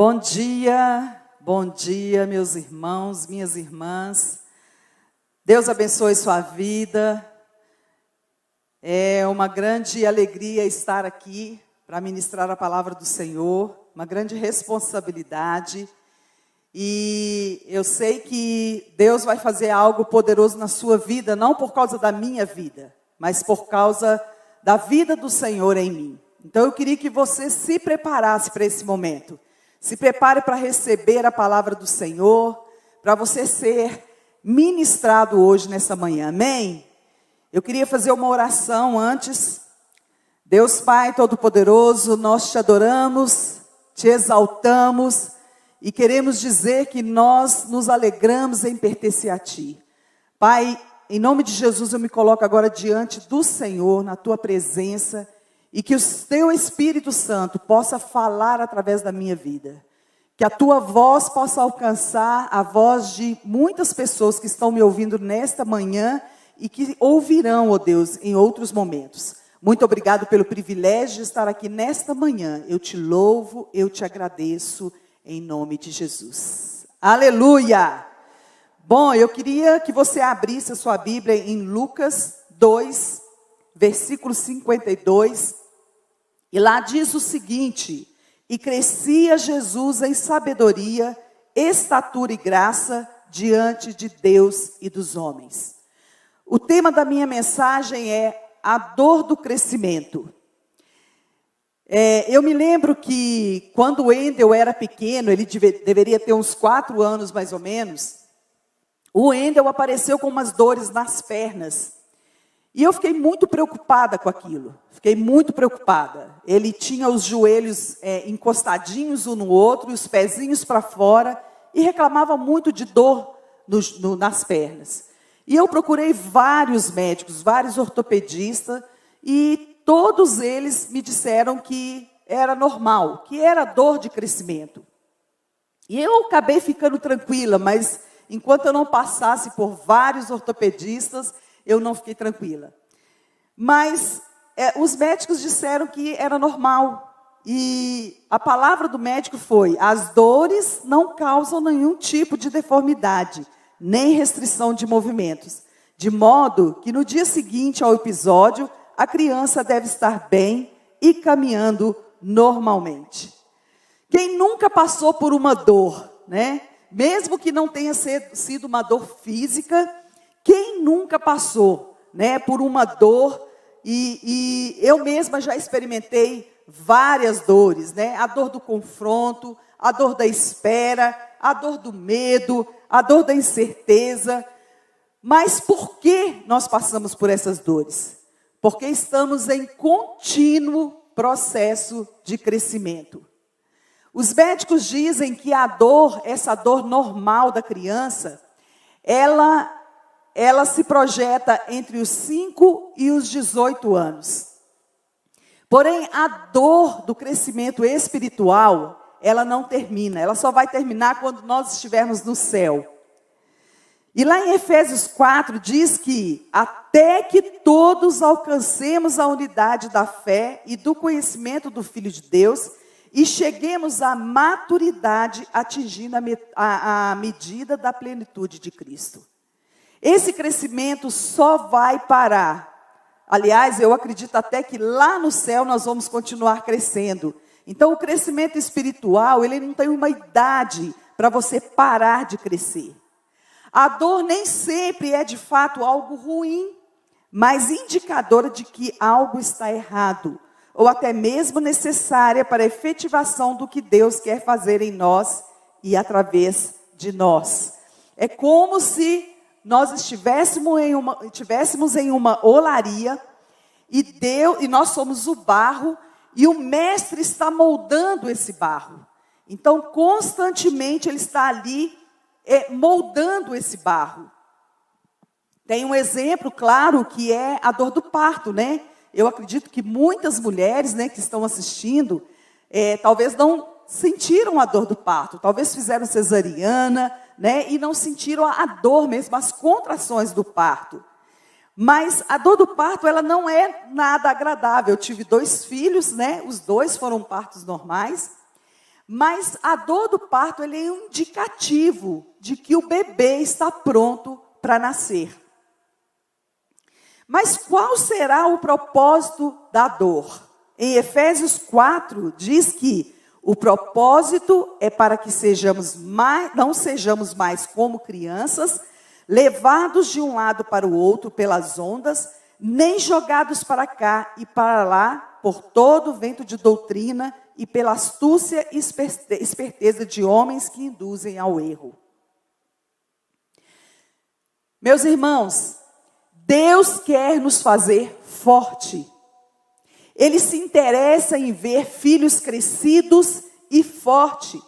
Bom dia, meus irmãos, minhas irmãs. Deus abençoe sua vida. É uma grande alegria estar aqui para ministrar a palavra do Senhor, uma grande responsabilidade. E eu sei que Deus vai fazer algo poderoso na sua vida, não por causa da minha vida, mas por causa da vida do Senhor em mim. Então eu queria que você se preparasse para esse momento. Se prepare para receber a palavra do Senhor, para você ser ministrado hoje nessa manhã, amém? Eu queria fazer uma oração antes. Deus Pai Todo-Poderoso, nós te adoramos, te exaltamos e queremos dizer que nós nos alegramos em pertencer a Ti. Pai, em nome de Jesus eu me coloco agora diante do Senhor, na Tua presença, e que o Teu Espírito Santo possa falar através da minha vida. Que a Tua voz possa alcançar a voz de muitas pessoas que estão me ouvindo nesta manhã e que ouvirão, ó Deus, em outros momentos. Muito obrigado pelo privilégio de estar aqui nesta manhã. Eu te louvo, eu te agradeço, em nome de Jesus. Aleluia! Bom, eu queria que você abrisse a sua Bíblia em Lucas 2, versículo 52, e lá diz o seguinte: e crescia Jesus em sabedoria, estatura e graça diante de Deus e dos homens. O tema da minha mensagem é a dor do crescimento. Eu me lembro que quando o Wendel era pequeno, ele deveria ter uns 4 anos mais ou menos, o Wendel apareceu com umas dores nas pernas. E eu fiquei muito preocupada com aquilo, fiquei muito preocupada. Ele tinha os joelhos encostadinhos um no outro, os pezinhos para fora, e reclamava muito de dor nas pernas. E eu procurei vários médicos, vários ortopedistas, e todos eles me disseram que era normal, que era dor de crescimento. E eu acabei ficando tranquila, mas enquanto eu não passasse por vários ortopedistas, eu não fiquei tranquila. Mas os médicos disseram que era normal. E a palavra do médico foi: as dores não causam nenhum tipo de deformidade, nem restrição de movimentos. De modo que no dia seguinte ao episódio, a criança deve estar bem e caminhando normalmente. Quem nunca passou por uma dor, né? Mesmo que não tenha sido uma dor física, quem nunca passou, né, por uma dor, e eu mesma já experimentei várias dores, né? A dor do confronto, a dor da espera, a dor do medo, a dor da incerteza. Mas por que nós passamos por essas dores? Porque estamos em contínuo processo de crescimento. Os médicos dizem que a dor, essa dor normal da criança, ela se projeta entre os 5 e os 18 anos. Porém, a dor do crescimento espiritual, ela não termina. Ela só vai terminar quando nós estivermos no céu. E lá em Efésios 4 diz que até que todos alcancemos a unidade da fé e do conhecimento do Filho de Deus e cheguemos à maturidade, atingindo a medida da plenitude de Cristo. Esse crescimento só vai parar. Aliás, eu acredito até que lá no céu nós vamos continuar crescendo. Então, o crescimento espiritual, ele não tem uma idade para você parar de crescer. A dor nem sempre é de fato algo ruim, mas indicadora de que algo está errado, ou até mesmo necessária para a efetivação do que Deus quer fazer em nós e através de nós. É como se nós estivéssemos em uma olaria e nós somos o barro e o mestre está moldando esse barro. Então, constantemente ele está ali moldando esse barro. Tem um exemplo claro que é a dor do parto, né? Eu acredito que muitas mulheres, né, que estão assistindo, talvez não sentiram a dor do parto, talvez fizeram cesariana, né, e não sentiram a dor mesmo, as contrações do parto. Mas a dor do parto, ela não é nada agradável. Eu tive 2 filhos, né, os 2 foram partos normais, Mas a dor do parto ele é um indicativo de que o bebê está pronto para nascer. Mas qual será o propósito da dor? Em Efésios 4 diz que o propósito é para que não sejamos mais como crianças, levados de um lado para o outro pelas ondas, nem jogados para cá e para lá por todo vento de doutrina e pela astúcia e esperteza de homens que induzem ao erro. Meus irmãos, Deus quer nos fazer forte. Ele se interessa em ver filhos crescidos e fortes.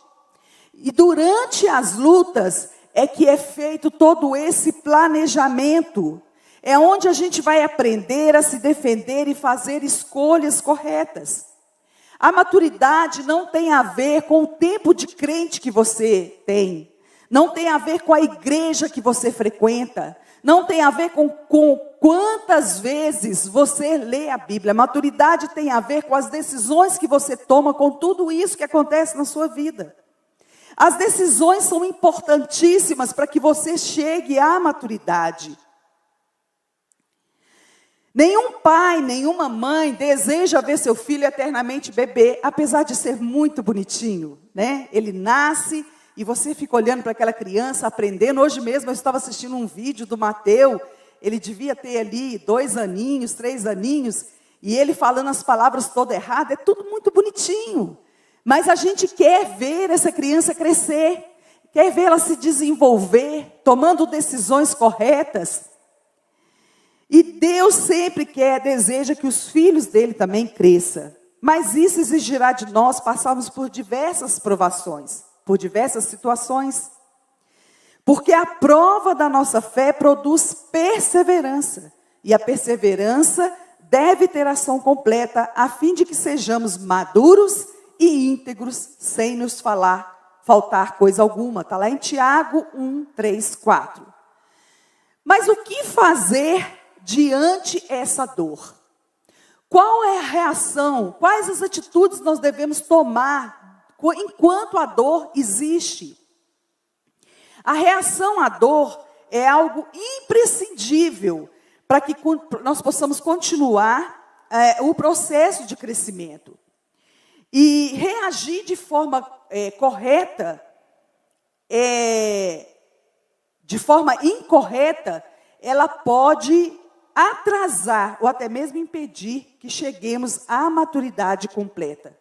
E durante as lutas é que é feito todo esse planejamento. É onde a gente vai aprender a se defender e fazer escolhas corretas. A maturidade não tem a ver com o tempo de crente que você tem. Não tem a ver com a igreja que você frequenta. Não tem a ver com quantas vezes você lê a Bíblia. A maturidade tem a ver com as decisões que você toma, com tudo isso que acontece na sua vida. As decisões são importantíssimas para que você chegue à maturidade. Nenhum pai, nenhuma mãe deseja ver seu filho eternamente bebê, apesar de ser muito bonitinho, né? Ele nasce e você fica olhando para aquela criança, aprendendo. Hoje mesmo eu estava assistindo um vídeo do Mateus, ele devia ter ali 2 aninhos, 3 aninhos, e ele falando as palavras todas erradas, é tudo muito bonitinho. Mas a gente quer ver essa criança crescer, quer ver ela se desenvolver, tomando decisões corretas. E Deus sempre deseja que os filhos dele também cresçam. Mas isso exigirá de nós passarmos por diversas provações, por diversas situações. Porque a prova da nossa fé produz perseverança. E a perseverança deve ter ação completa, a fim de que sejamos maduros e íntegros, sem nos faltar coisa alguma. Está lá em Tiago 1, 3, 4. Mas o que fazer diante essa dor? Qual é a reação? Quais as atitudes nós devemos tomar enquanto a dor existe? A reação à dor é algo imprescindível para que nós possamos continuar o processo de crescimento. E reagir de forma correta, de forma incorreta, ela pode atrasar ou até mesmo impedir que cheguemos à maturidade completa.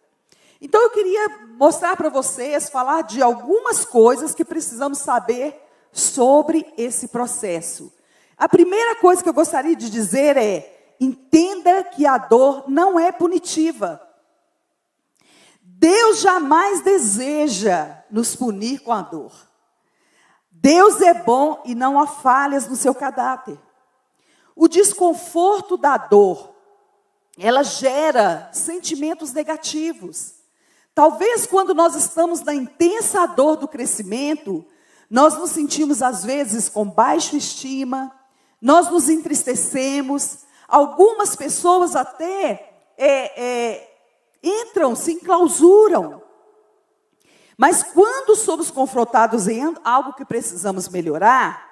Então eu queria mostrar para vocês, falar de algumas coisas que precisamos saber sobre esse processo. A primeira coisa que eu gostaria de dizer é: entenda que a dor não é punitiva. Deus jamais deseja nos punir com a dor. Deus é bom e não há falhas no seu caráter. O desconforto da dor, ela gera sentimentos negativos. Talvez quando nós estamos na intensa dor do crescimento, nós nos sentimos às vezes com baixa estima, nós nos entristecemos, algumas pessoas até entram, se enclausuram. Mas quando somos confrontados em algo que precisamos melhorar,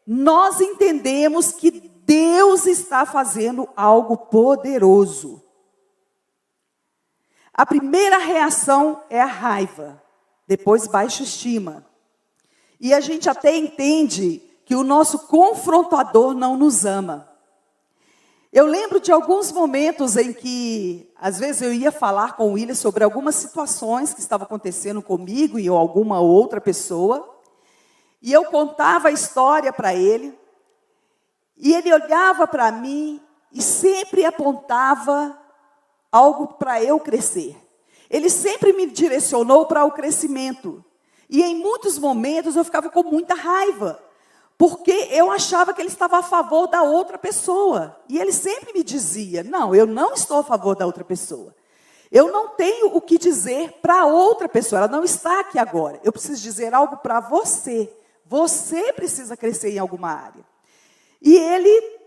nós entendemos que Deus está fazendo algo poderoso. A primeira reação é a raiva, depois baixa estima. E a gente até entende que o nosso confrontador não nos ama. Eu lembro de alguns momentos em que, às vezes eu ia falar com o William sobre algumas situações que estavam acontecendo comigo e alguma outra pessoa. E eu contava a história para ele. E ele olhava para mim e sempre apontava algo para eu crescer. Ele sempre me direcionou para o crescimento. E em muitos momentos eu ficava com muita raiva. Porque eu achava que ele estava a favor da outra pessoa. E ele sempre me dizia: não, eu não estou a favor da outra pessoa. Eu não tenho o que dizer para outra pessoa. Ela não está aqui agora. Eu preciso dizer algo para você. Você precisa crescer em alguma área. E ele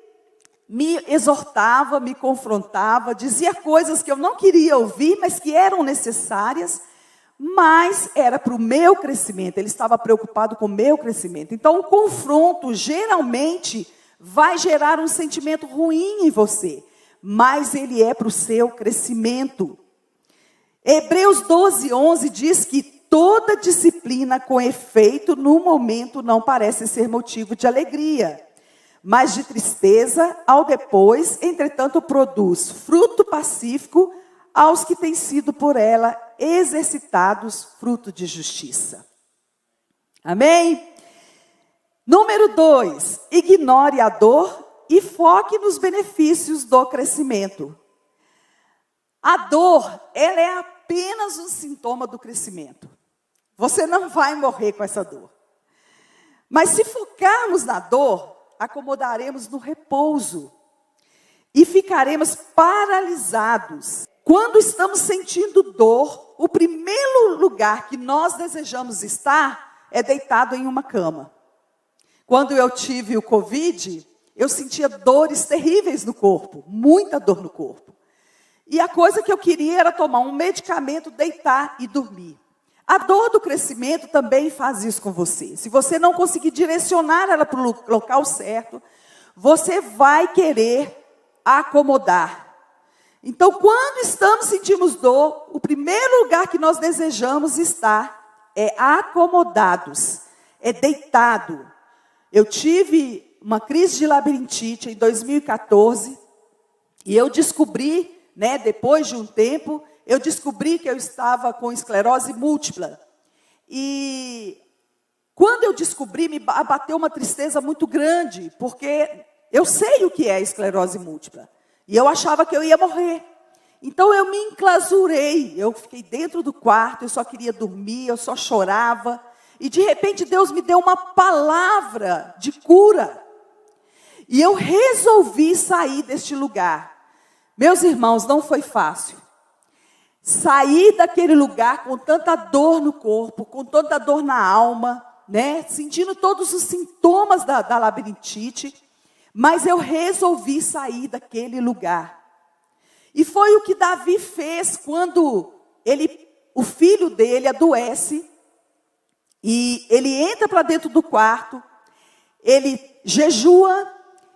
me exortava, me confrontava, dizia coisas que eu não queria ouvir, mas que eram necessárias, mas era para o meu crescimento, ele estava preocupado com o meu crescimento. Então, o confronto geralmente vai gerar um sentimento ruim em você, mas ele é para o seu crescimento. Hebreus 12:11 diz que toda disciplina com efeito no momento não parece ser motivo de alegria, mas de tristeza ao depois, entretanto produz fruto pacífico aos que têm sido por ela exercitados, fruto de justiça. Amém? Número 2, ignore a dor e foque nos benefícios do crescimento. A dor, ela é apenas um sintoma do crescimento. Você não vai morrer com essa dor. Mas se focarmos na dor, acomodaremos no repouso e ficaremos paralisados. Quando estamos sentindo dor, o primeiro lugar que nós desejamos estar é deitado em uma cama. Quando eu tive o Covid, eu sentia dores terríveis no corpo, muita dor no corpo. E a coisa que eu queria era tomar um medicamento, deitar e dormir. A dor do crescimento também faz isso com você. Se você não conseguir direcionar ela para o local certo, você vai querer acomodar. Então, quando sentimos dor, o primeiro lugar que nós desejamos estar é acomodados, é deitado. Eu tive uma crise de labirintite em 2014 e eu descobri, depois de um tempo, eu descobri que eu estava com esclerose múltipla. E quando eu descobri, me abateu uma tristeza muito grande, porque eu sei o que é esclerose múltipla. E eu achava que eu ia morrer. Então eu me enclausurei, eu fiquei dentro do quarto, eu só queria dormir, eu só chorava. E de repente Deus me deu uma palavra de cura. E eu resolvi sair deste lugar. Meus irmãos, não foi fácil. Sair daquele lugar com tanta dor no corpo, com tanta dor na alma, sentindo todos os sintomas da labirintite. Mas eu resolvi sair daquele lugar. E foi o que Davi fez quando o filho dele adoece. E ele entra para dentro do quarto. Ele jejua.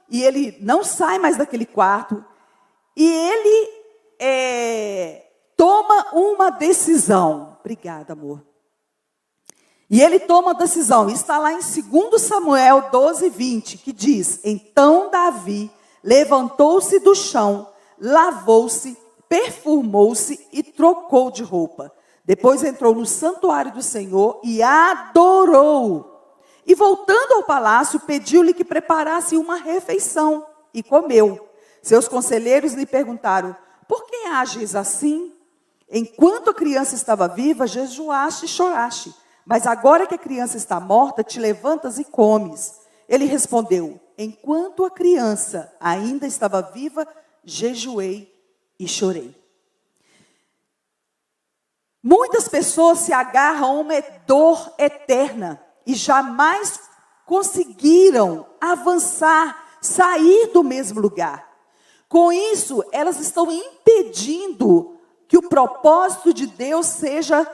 E ele não sai mais daquele quarto. E ele toma uma decisão. Obrigada, amor. E ele toma a decisão, está lá em 2 Samuel 12:20, que diz: então Davi levantou-se do chão, lavou-se, perfumou-se e trocou de roupa. Depois entrou no santuário do Senhor e adorou. E voltando ao palácio, pediu-lhe que preparasse uma refeição e comeu. Seus conselheiros lhe perguntaram: por que ages assim? Enquanto a criança estava viva, jejuaste e choraste. Mas agora que a criança está morta, te levantas e comes. Ele respondeu: enquanto a criança ainda estava viva, jejuei e chorei. Muitas pessoas se agarram a uma dor eterna e jamais conseguiram avançar, sair do mesmo lugar. Com isso, elas estão impedindo que o propósito de Deus seja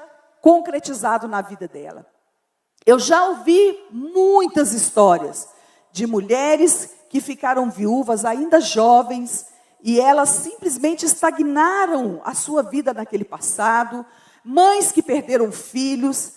concretizado na vida dela. Eu já ouvi muitas histórias de mulheres que ficaram viúvas ainda jovens e elas simplesmente estagnaram a sua vida naquele passado, mães que perderam filhos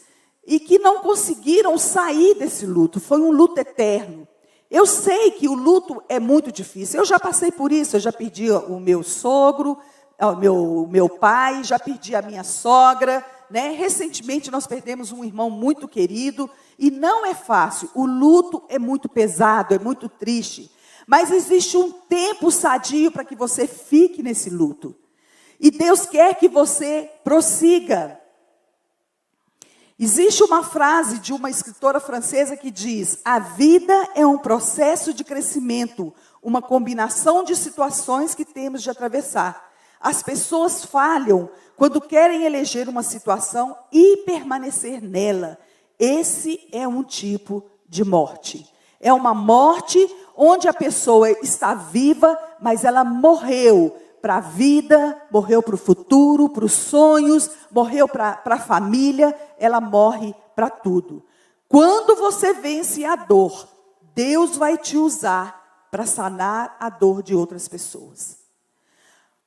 e que não conseguiram sair desse luto. Foi um luto eterno. Eu sei que o luto é muito difícil. Eu já passei por isso. Eu já perdi o meu sogro, o meu pai, já perdi a minha sogra. Recentemente nós perdemos um irmão muito querido e não é fácil. O luto é muito pesado, é muito triste. Mas existe um tempo sadio para que você fique nesse luto. E Deus quer que você prossiga. Existe uma frase de uma escritora francesa que diz: a vida é um processo de crescimento, uma combinação de situações que temos de atravessar. As pessoas falham quando querem eleger uma situação e permanecer nela. Esse é um tipo de morte. É uma morte onde a pessoa está viva, mas ela morreu para a vida, morreu para o futuro, para os sonhos, morreu para a família, ela morre para tudo. Quando você vence a dor, Deus vai te usar para sanar a dor de outras pessoas.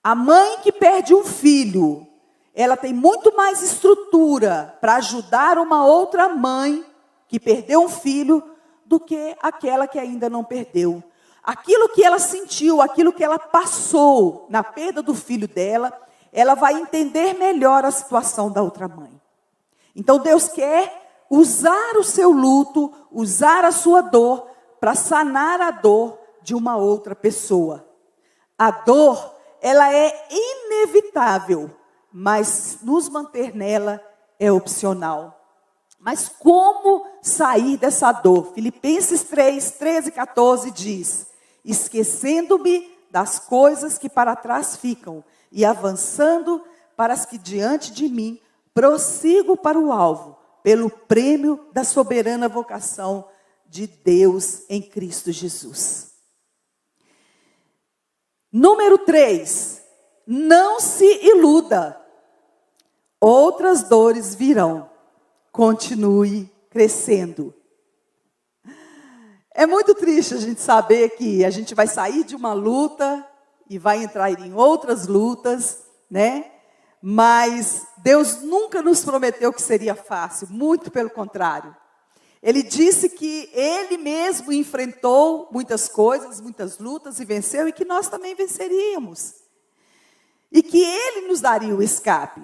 A mãe que perde um filho, ela tem muito mais estrutura para ajudar uma outra mãe que perdeu um filho do que aquela que ainda não perdeu. Aquilo que ela sentiu, aquilo que ela passou na perda do filho dela, ela vai entender melhor a situação da outra mãe. Então Deus quer usar o seu luto, usar a sua dor para sanar a dor de uma outra pessoa. A dor, ela é inevitável, mas nos manter nela é opcional. Mas como sair dessa dor? Filipenses 3, 13 e 14 diz: esquecendo-me das coisas que para trás ficam e avançando para as que diante de mim, prossigo para o alvo, pelo prêmio da soberana vocação de Deus em Cristo Jesus. Número 3, não se iluda, outras dores virão, continue crescendo. É muito triste a gente saber que a gente vai sair de uma luta e vai entrar em outras lutas, né? Mas Deus nunca nos prometeu que seria fácil, muito pelo contrário. Ele disse que Ele mesmo enfrentou muitas coisas, muitas lutas e venceu, e que nós também venceríamos. E que Ele nos daria o escape.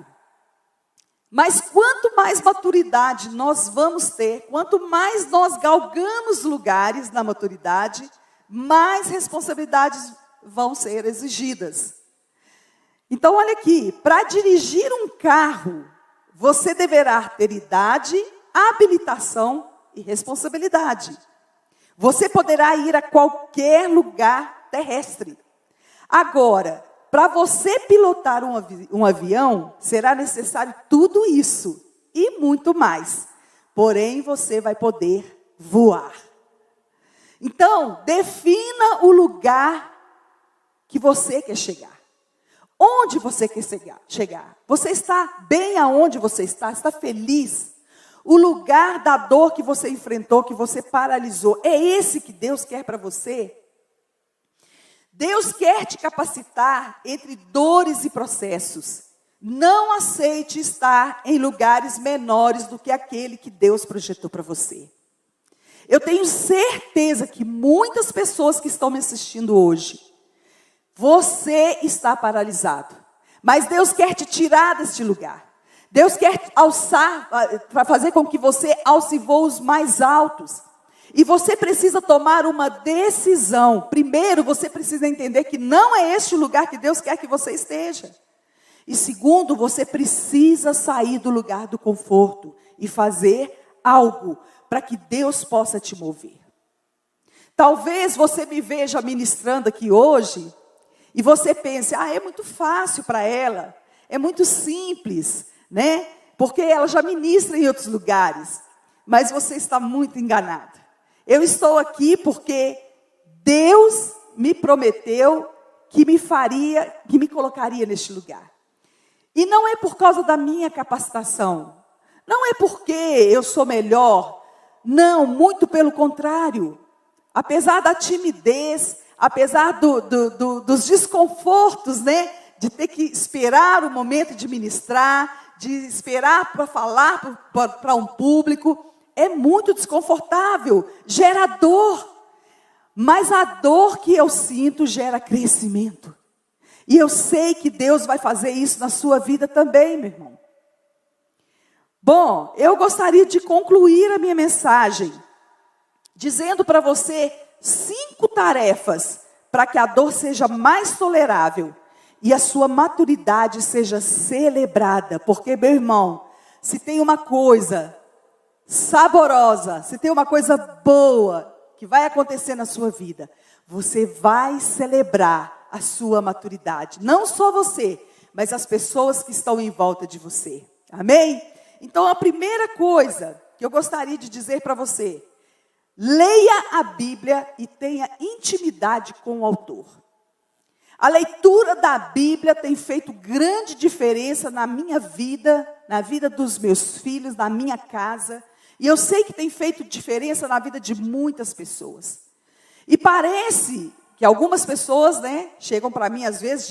Mas quanto mais maturidade nós vamos ter, quanto mais nós galgamos lugares na maturidade, mais responsabilidades vão ser exigidas. Então olha aqui, para dirigir um carro, você deverá ter idade, habilitação e responsabilidade. Você poderá ir a qualquer lugar terrestre. Agora, para você pilotar um avião, será necessário tudo isso e muito mais. Porém, você vai poder voar. Então, defina o lugar que você quer chegar. Onde você quer chegar? Você está bem aonde você está? Está feliz? O lugar da dor que você enfrentou, que você paralisou, é esse que Deus quer para você? Deus quer te capacitar entre dores e processos. Não aceite estar em lugares menores do que aquele que Deus projetou para você. Eu tenho certeza que muitas pessoas que estão me assistindo hoje, você está paralisado. Mas Deus quer te tirar deste lugar. Deus quer alçar, para fazer com que você alce voos mais altos. E você precisa tomar uma decisão. Primeiro, você precisa entender que não é este o lugar que Deus quer que você esteja. E segundo, você precisa sair do lugar do conforto e fazer algo para que Deus possa te mover. Talvez você me veja ministrando aqui hoje e você pense, é muito fácil para ela, é muito simples, né? Porque ela já ministra em outros lugares. Mas você está muito enganado. Eu estou aqui porque Deus me prometeu que me colocaria neste lugar. E não é por causa da minha capacitação. Não é porque eu sou melhor. Não, muito pelo contrário. Apesar da timidez, apesar dos desconfortos, né? De ter que esperar o momento de ministrar, de esperar para falar para um público. É muito desconfortável, gera dor. Mas a dor que eu sinto gera crescimento. E eu sei que Deus vai fazer isso na sua vida também, meu irmão. Bom, eu gostaria de concluir a minha mensagem dizendo para você 5 tarefas para que a dor seja mais tolerável e a sua maturidade seja celebrada. Porque, meu irmão, se tem uma coisa saborosa, se tem uma coisa boa que vai acontecer na sua vida, você vai celebrar a sua maturidade. Não só você, mas as pessoas que estão em volta de você. Amém? Então a primeira coisa que eu gostaria de dizer para você, Leia a Bíblia e tenha intimidade com o autor. A leitura da Bíblia tem feito grande diferença na minha vida, na vida dos meus filhos, na minha casa. E eu sei que tem feito diferença na vida de muitas pessoas. E parece que algumas pessoas, chegam para mim às vezes,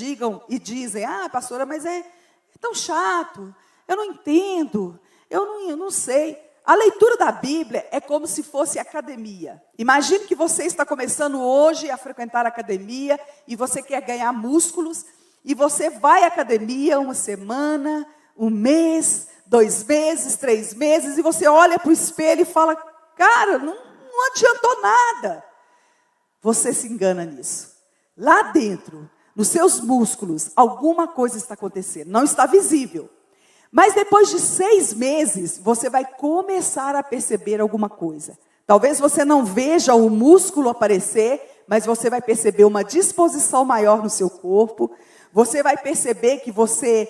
dizem, pastora, mas é tão chato, eu não entendo, eu não sei. A leitura da Bíblia é como se fosse academia. Imagine que você está começando hoje a frequentar a academia e você quer ganhar músculos e você vai à academia uma semana, um mês, 2 meses, 3 meses e você olha para o espelho e fala, cara, não adiantou nada. Você se engana nisso. Lá dentro, nos seus músculos, alguma coisa está acontecendo. Não está visível. Mas depois de 6 meses, você vai começar a perceber alguma coisa. Talvez você não veja o músculo aparecer, mas você vai perceber uma disposição maior no seu corpo. Você vai perceber que você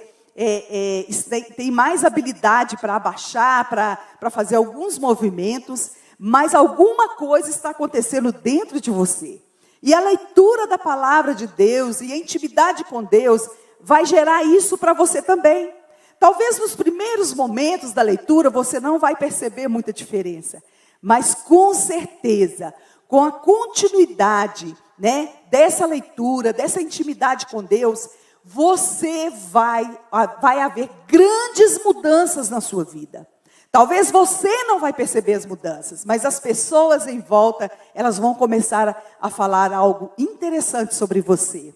tem mais habilidade para abaixar, para fazer alguns movimentos. Mas alguma coisa está acontecendo dentro de você. E a leitura da palavra de Deus e a intimidade com Deus vai gerar isso para você também. Talvez nos primeiros momentos da leitura você não vai perceber muita diferença. Mas com certeza, com a continuidade, dessa leitura, dessa intimidade com Deus, vai haver grandes mudanças na sua vida. Talvez você não vai perceber as mudanças, mas as pessoas em volta, elas vão começar a falar algo interessante sobre você.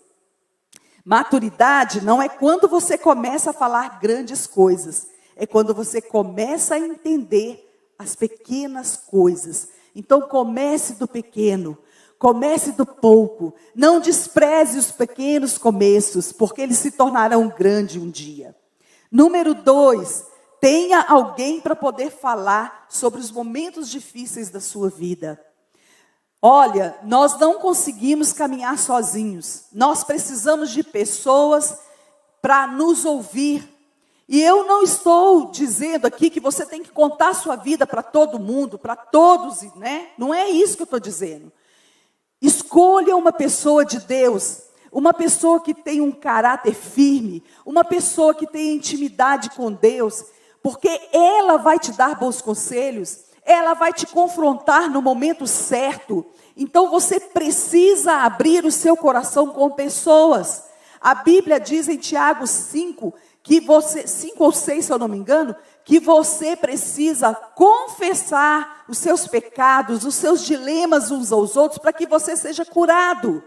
Maturidade não é quando você começa a falar grandes coisas, é quando você começa a entender as pequenas coisas. Então comece do pequeno, comece do pouco, não despreze os pequenos começos, porque eles se tornarão grandes um dia. Número 2, tenha alguém para poder falar sobre os momentos difíceis da sua vida. Olha, nós não conseguimos caminhar sozinhos. Nós precisamos de pessoas para nos ouvir. E eu não estou dizendo aqui que você tem que contar a sua vida para todo mundo, para todos, Não é isso que eu estou dizendo. Escolha uma pessoa de Deus, uma pessoa que tem um caráter firme, uma pessoa que tem intimidade com Deus, porque ela vai te dar bons conselhos, ela vai te confrontar no momento certo. Então você precisa abrir o seu coração com pessoas. A Bíblia diz em Tiago 5, 5 ou 6, se eu não me engano, que você precisa confessar os seus pecados, os seus dilemas uns aos outros, para que você seja curado.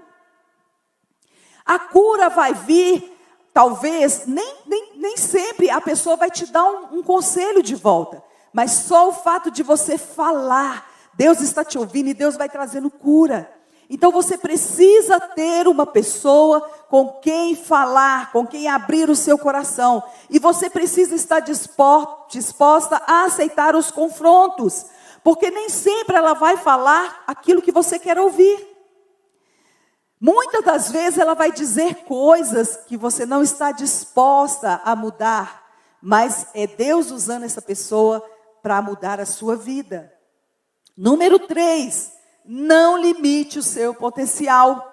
A cura vai vir, talvez, nem sempre a pessoa vai te dar um conselho de volta. Mas só o fato de você falar, Deus está te ouvindo e Deus vai trazendo cura. Então você precisa ter uma pessoa com quem falar, com quem abrir o seu coração. E você precisa estar disposta a aceitar os confrontos. Porque nem sempre ela vai falar aquilo que você quer ouvir. Muitas das vezes ela vai dizer coisas que você não está disposta a mudar. Mas é Deus usando essa pessoa para mudar a sua vida. Número 3, não limite o seu potencial.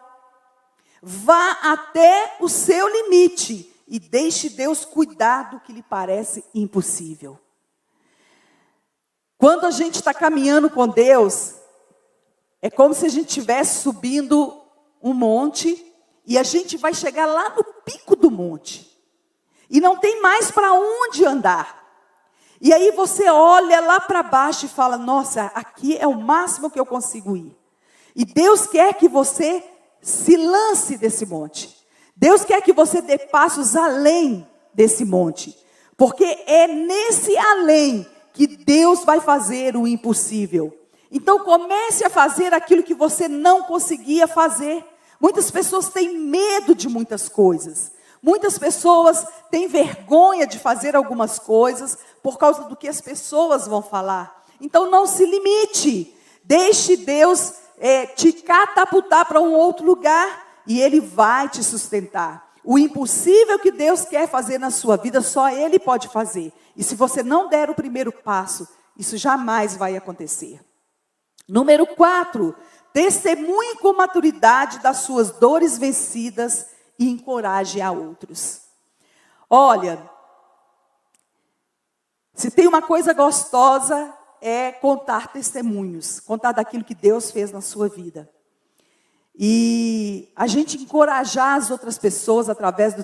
Vá até o seu limite e deixe Deus cuidar do que lhe parece impossível. Quando a gente está caminhando com Deus, é como se a gente estivesse subindo um monte e a gente vai chegar lá no pico do monte. E não tem mais para onde andar. E aí você olha lá para baixo e fala, nossa, aqui é o máximo que eu consigo ir. E Deus quer que você se lance desse monte. Deus quer que você dê passos além desse monte. Porque é nesse além que Deus vai fazer o impossível. Então comece a fazer aquilo que você não conseguia fazer. Muitas pessoas têm medo de muitas coisas. Muitas pessoas têm vergonha de fazer algumas coisas por causa do que as pessoas vão falar. Então não se limite. Deixe Deus te catapultar para um outro lugar e Ele vai te sustentar. O impossível que Deus quer fazer na sua vida, só Ele pode fazer. E se você não der o primeiro passo, isso jamais vai acontecer. Número 4, testemunhe com maturidade das suas dores vencidas e encoraje a outros. Olha, se tem uma coisa gostosa, é contar testemunhos, contar daquilo que Deus fez na sua vida. E a gente encorajar as outras pessoas através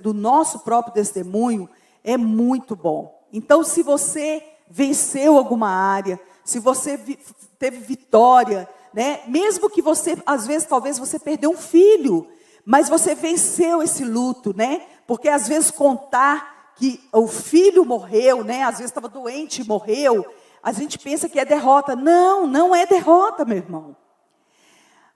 do nosso próprio testemunho é muito bom. Então, se você venceu alguma área, se você teve vitória, né? Mesmo que você, às vezes, talvez você perdeu um filho, mas você venceu esse luto, né? Porque às vezes contar que o filho morreu, né? Às vezes estava doente e morreu, a gente pensa que é derrota. Não, não é derrota, meu irmão.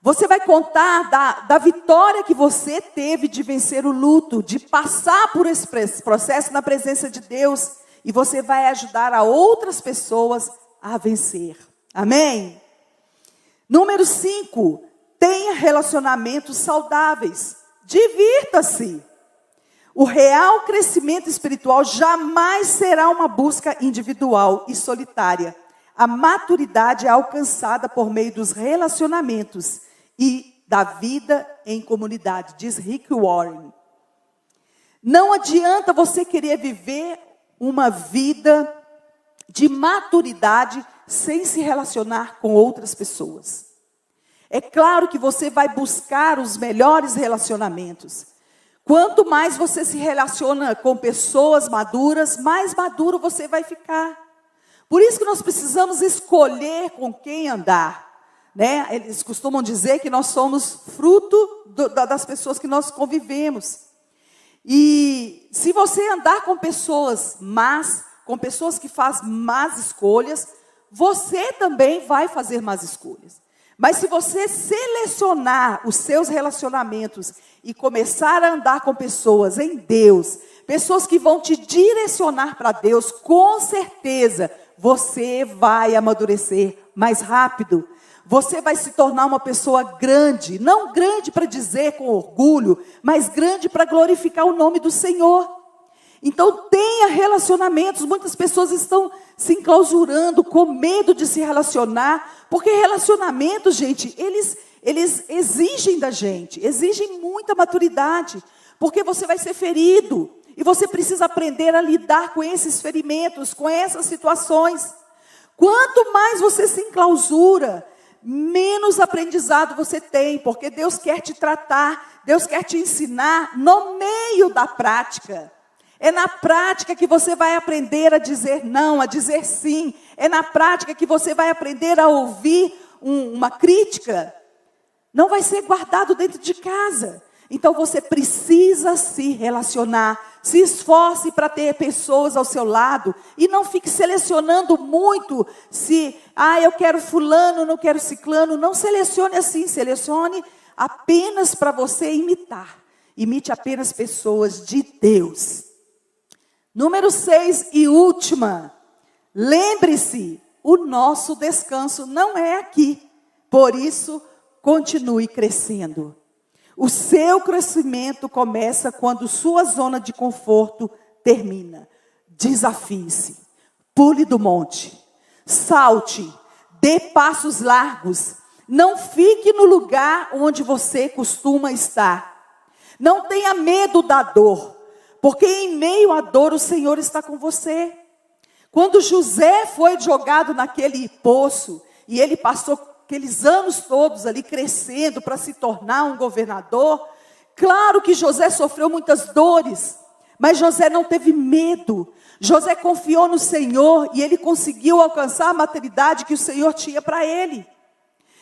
Você vai contar da vitória que você teve de vencer o luto, de passar por esse processo na presença de Deus. E você vai ajudar a outras pessoas a vencer. Amém? Número 5, tenha relacionamentos saudáveis. Divirta-se. O real crescimento espiritual jamais será uma busca individual e solitária. A maturidade é alcançada por meio dos relacionamentos e da vida em comunidade, diz Rick Warren. Não adianta você querer viver uma vida de maturidade sem se relacionar com outras pessoas. É claro que você vai buscar os melhores relacionamentos. Quanto mais você se relaciona com pessoas maduras, mais maduro você vai ficar. Por isso que nós precisamos escolher com quem andar. Né? Eles costumam dizer que nós somos fruto das pessoas que nós convivemos. E se você andar com pessoas más, com pessoas que fazem más escolhas, você também vai fazer más escolhas. Mas se você selecionar os seus relacionamentos e começar a andar com pessoas em Deus, pessoas que vão te direcionar para Deus, com certeza você vai amadurecer mais rápido. Você vai se tornar uma pessoa grande, não grande para dizer com orgulho, mas grande para glorificar o nome do Senhor. Então tenha relacionamentos. Muitas pessoas estão se enclausurando com medo de se relacionar, porque relacionamentos, gente, eles exigem da gente, exigem muita maturidade, porque você vai ser ferido, e você precisa aprender a lidar com esses ferimentos, com essas situações. Quanto mais você se enclausura, menos aprendizado você tem, porque Deus quer te tratar, Deus quer te ensinar no meio da prática. É na prática que você vai aprender a dizer não, a dizer sim. É na prática que você vai aprender a ouvir uma crítica. Não vai ser guardado dentro de casa. Então você precisa se relacionar. Se esforce para ter pessoas ao seu lado. E não fique selecionando muito. Eu quero fulano, não quero ciclano. Não selecione assim. Selecione apenas para você imitar. Imite apenas pessoas de Deus. Número 6 e última. Lembre-se, o nosso descanso não é aqui. Por isso, continue crescendo. O seu crescimento começa quando sua zona de conforto termina. Desafie-se, pule do monte, salte, dê passos largos. Não fique no lugar onde você costuma estar. Não tenha medo da dor, porque em meio à dor o Senhor está com você. Quando José foi jogado naquele poço, e ele passou aqueles anos todos ali crescendo para se tornar um governador, claro que José sofreu muitas dores, mas José não teve medo. José confiou no Senhor e ele conseguiu alcançar a maturidade que o Senhor tinha para ele.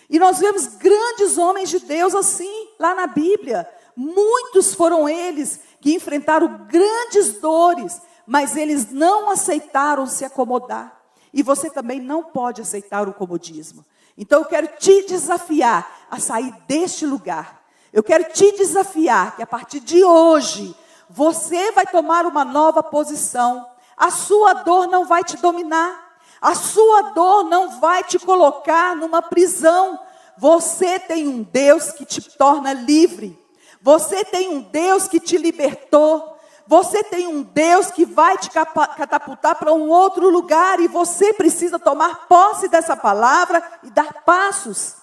E nós vemos grandes homens de Deus assim, lá na Bíblia. Muitos foram eles que enfrentaram grandes dores, mas eles não aceitaram se acomodar. E você também não pode aceitar o comodismo. Então eu quero te desafiar a sair deste lugar. Eu quero te desafiar que a partir de hoje, você vai tomar uma nova posição. A sua dor não vai te dominar. A sua dor não vai te colocar numa prisão. Você tem um Deus que te torna livre. Você tem um Deus que te libertou. Você tem um Deus que vai te catapultar para um outro lugar e você precisa tomar posse dessa palavra e dar passos.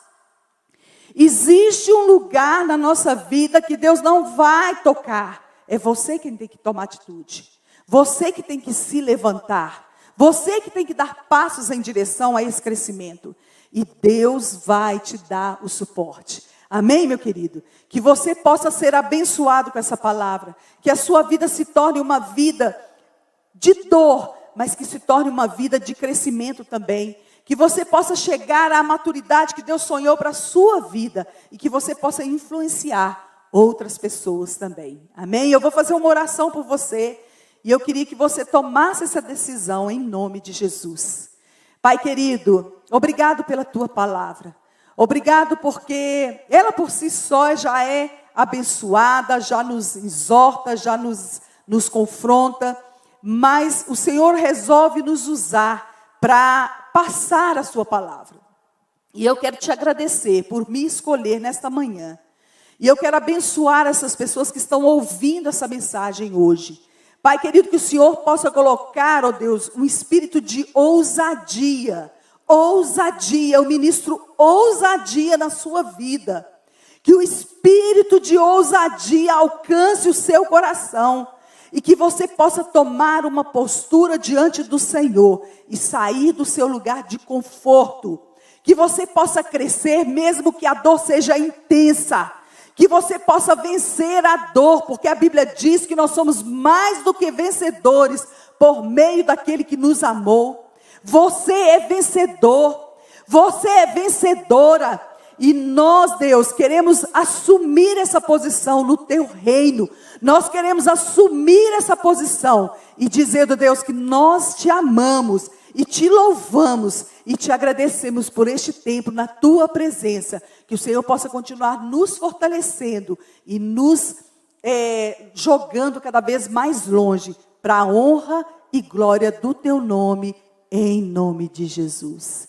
Existe um lugar na nossa vida que Deus não vai tocar. É você quem tem que tomar atitude. Você que tem que se levantar. Você que tem que dar passos em direção a esse crescimento. E Deus vai te dar o suporte. Amém, meu querido? Que você possa ser abençoado com essa palavra. Que a sua vida se torne uma vida de dor, mas que se torne uma vida de crescimento também. Que você possa chegar à maturidade que Deus sonhou para a sua vida. E que você possa influenciar outras pessoas também. Amém? Eu vou fazer uma oração por você. E eu queria que você tomasse essa decisão em nome de Jesus. Pai querido, obrigado pela tua palavra. Obrigado porque ela por si só já é abençoada, já nos exorta, já nos confronta. Mas o Senhor resolve nos usar para passar a sua palavra. E eu quero te agradecer por me escolher nesta manhã. E eu quero abençoar essas pessoas que estão ouvindo essa mensagem hoje. Pai querido, que o Senhor possa colocar, ó Deus, um espírito de ousadia. Ousadia, eu ministro ousadia na sua vida. Que o espírito de ousadia alcance o seu coração. E que você possa tomar uma postura diante do Senhor. E sair do seu lugar de conforto. Que você possa crescer mesmo que a dor seja intensa. Que você possa vencer a dor, porque a Bíblia diz que nós somos mais do que vencedores por meio daquele que nos amou. Você é vencedor, você é vencedora. E nós, Deus, queremos assumir essa posição no teu reino. Nós queremos assumir essa posição e dizer, Deus, que nós te amamos e te louvamos e te agradecemos por este tempo na tua presença. Que o Senhor possa continuar nos fortalecendo e nos jogando cada vez mais longe para a honra e glória do teu nome, em nome de Jesus.